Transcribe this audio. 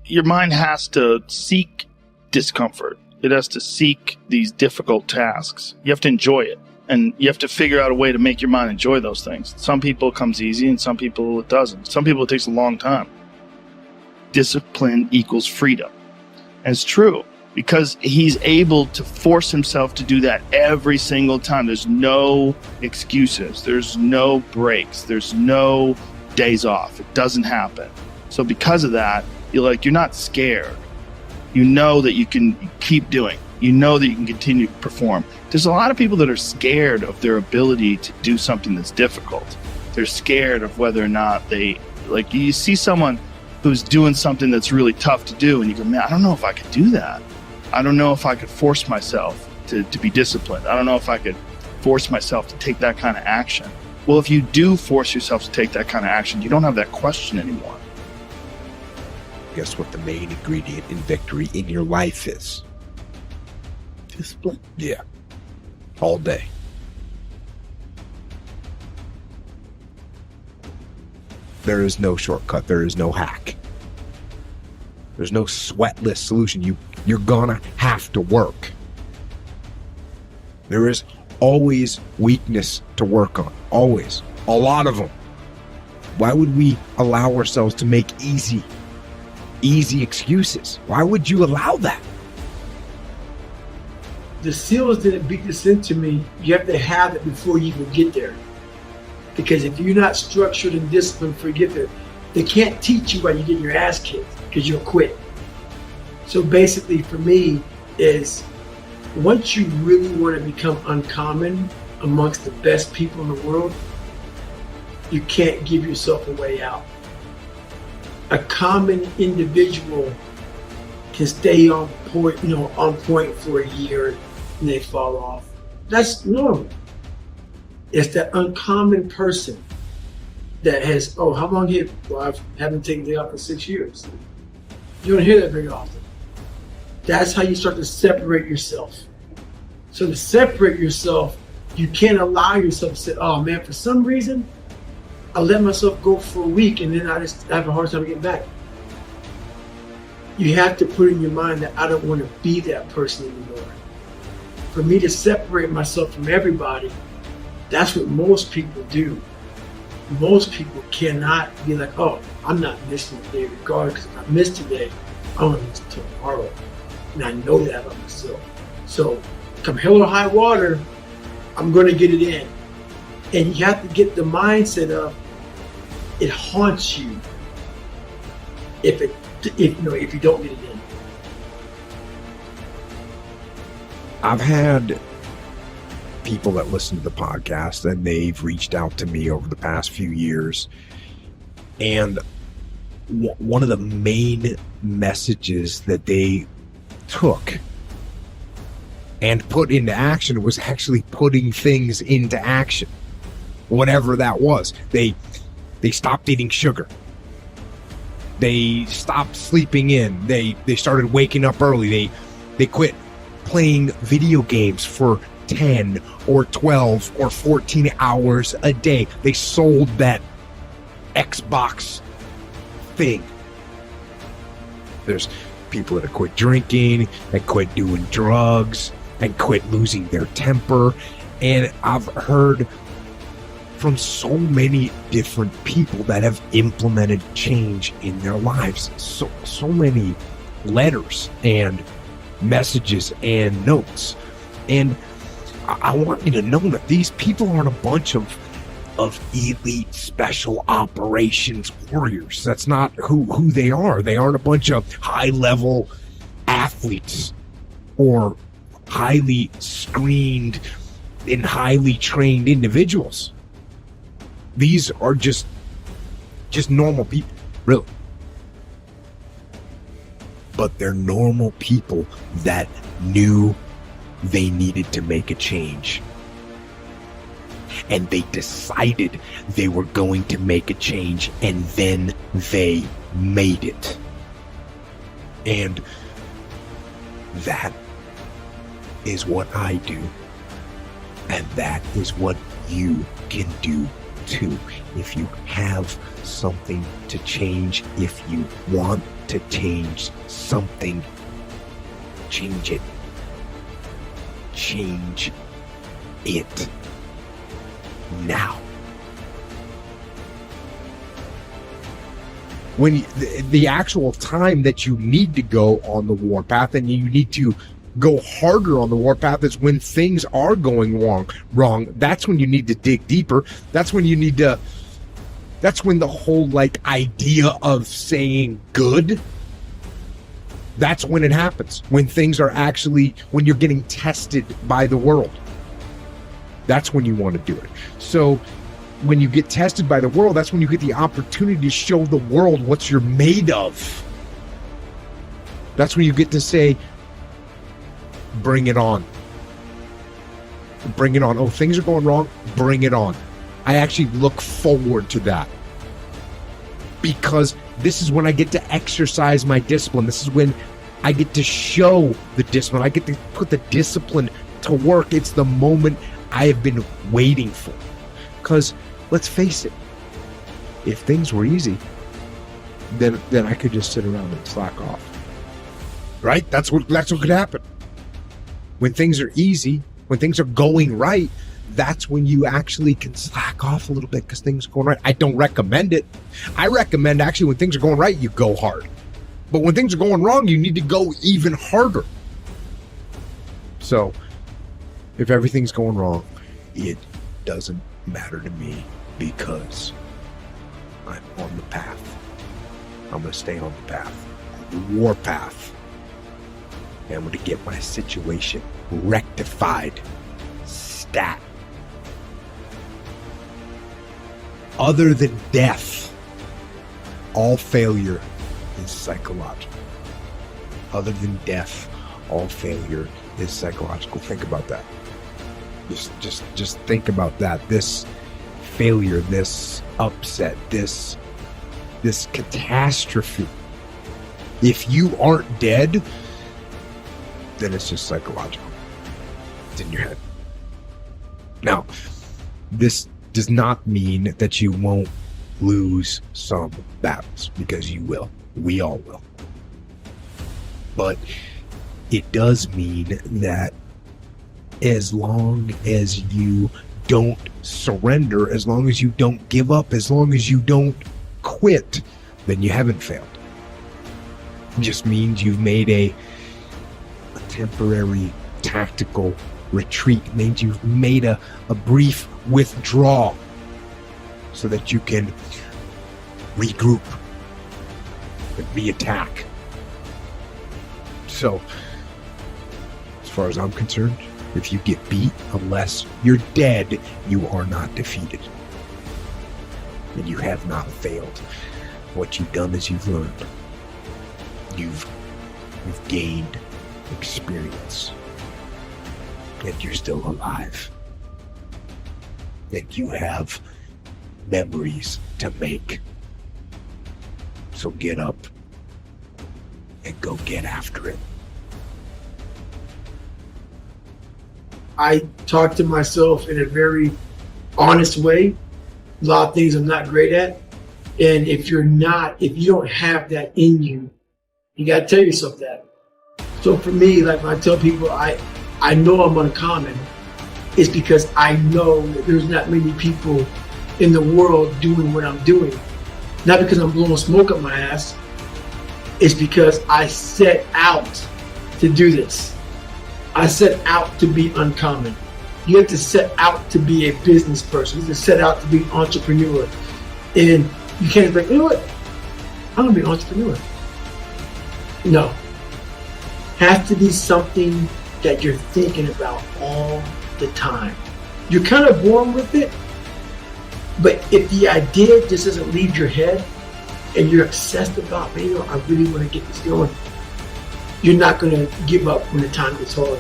your mind has to seek discomfort. It has to seek these difficult tasks. You have to enjoy it. And you have to figure out a way to make your mind enjoy those things. Some people it comes easy and some people it doesn't. Some people it takes a long time. Discipline equals freedom. And it's true because he's able to force himself to do that every single time. There's no excuses. There's no breaks. There's no days off. It doesn't happen. So because of that, you're not scared. You know that you can keep doing. You know that you can continue to perform. There's a lot of people that are scared of their ability to do something that's difficult. They're scared of whether or not you see someone who's doing something that's really tough to do and you go, man, I don't know if I could do that. I don't know if I could force myself to be disciplined. I don't know if I could force myself to take that kind of action. Well, if you do force yourself to take that kind of action, you don't have that question anymore. Guess what the main ingredient in victory in your life is? Discipline. Yeah. All day. There is no shortcut. There is no hack. There's no sweatless solution. You're gonna have to work. There is always weakness to work on. Always. A lot of them. Why would we allow ourselves to make easy excuses? Why would you allow that? The SEALs didn't beat this into me. You have to have it before you even get there. Because if you're not structured and disciplined before you get there, they can't teach you while you're getting your ass kicked because you'll quit. So basically for me is once you really want to become uncommon amongst the best people in the world, you can't give yourself a way out. A common individual can stay on point for a year and they fall off. That's normal. It's that uncommon person that has, how long have you? Well, I haven't taken the day off in 6 years. You don't hear that very often. That's how you start to separate yourself. So to separate yourself, you can't allow yourself to say, oh man, for some reason, I let myself go for a week and then I just have a hard time getting back. You have to put in your mind that I don't want to be that person anymore. For me to separate myself from everybody, that's what most people do. Most people cannot be like, oh, I'm not missing today regardless, because if I miss today, I'm going to miss tomorrow. And I know that about myself. So come hell or high water, I'm going to get it in. And you have to get the mindset of it haunts you if you don't get it in. I've had people that listen to the podcast and they've reached out to me over the past few years, and one of the main messages that they took and put into action was actually putting things into action, whatever that was. They stopped eating sugar. They stopped sleeping in. They started waking up early. They quit playing video games for 10 or 12 or 14 hours a day. They sold that Xbox thing. There's people that have quit drinking, that quit doing drugs, and quit losing their temper. And I've heard from so many different people that have implemented change in their lives. So many letters and messages and notes. And I want you to know that these people aren't a bunch of elite special operations warriors. That's not who they are. They aren't a bunch of high-level athletes or highly screened and highly trained individuals. These are just normal people, really. But they're normal people that knew they needed to make a change. And they decided they were going to make a change, and then they made it. And that is what I do. And that is what you can do to. If you have something to change, if you want to change something, change it. Change it now. When the actual time that you need to go on the warpath and you need to go harder on the warpath is when things are going wrong. That's when you need to dig deeper. That's when the whole like idea of saying good, that's when it happens. When things are actually, when you're getting tested by the world. That's when you want to do it. So when you get tested by the world, that's when you get the opportunity to show the world what you're made of. That's when you get to say, bring it on. Bring it on. Oh, things are going wrong. Bring it on. I actually look forward to that. Because this is when I get to exercise my discipline. This is when I get to show the discipline. I get to put the discipline to work. It's the moment I have been waiting for. Because let's face it, if things were easy, then I could just sit around and slack off. Right? That's what could happen. When things are easy, when things are going right, that's when you actually can slack off a little bit because things are going right. I don't recommend it. I recommend actually when things are going right, you go hard. But when things are going wrong, you need to go even harder. So, if everything's going wrong, it doesn't matter to me because I'm on the path. I'm going to stay on the path, the war path. And I'm going to get my situation rectified. Stat. Other than death, all failure is psychological. Other than death, all failure is psychological. Think about that. Just think about that. This failure, this upset, this catastrophe. If you aren't dead, then it's just psychological. It's in your head. Now, this does not mean that you won't lose some battles, because you will. We all will. But it does mean that as long as you don't surrender, as long as you don't give up, as long as you don't quit, then you haven't failed. It just means you've made a temporary tactical retreat. It means you've made a brief withdrawal so that you can regroup and re-attack. So, as far as I'm concerned, if you get beat, unless you're dead, you are not defeated. And you have not failed. What you've done is you've learned. You've gained experience. And you're still alive. And you have memories to make. So get up and go get after it. I talk to myself in a very honest way. A lot of things I'm not great at. And if you don't have that in you, you got to tell yourself that. So for me, like when I tell people I know I'm uncommon, it's because I know that there's not many people in the world doing what I'm doing. Not because I'm blowing smoke up my ass. It's because I set out to do this. I set out to be uncommon. You have to set out to be a business person. You have to set out to be an entrepreneur. And you can't be like, you know what? I'm going to be an entrepreneur. No. Has to be something that you're thinking about all the time. You're kind of born with it, but if the idea just doesn't leave your head and you're obsessed about, man, I really want to get this going, you're not going to give up when the time gets hard.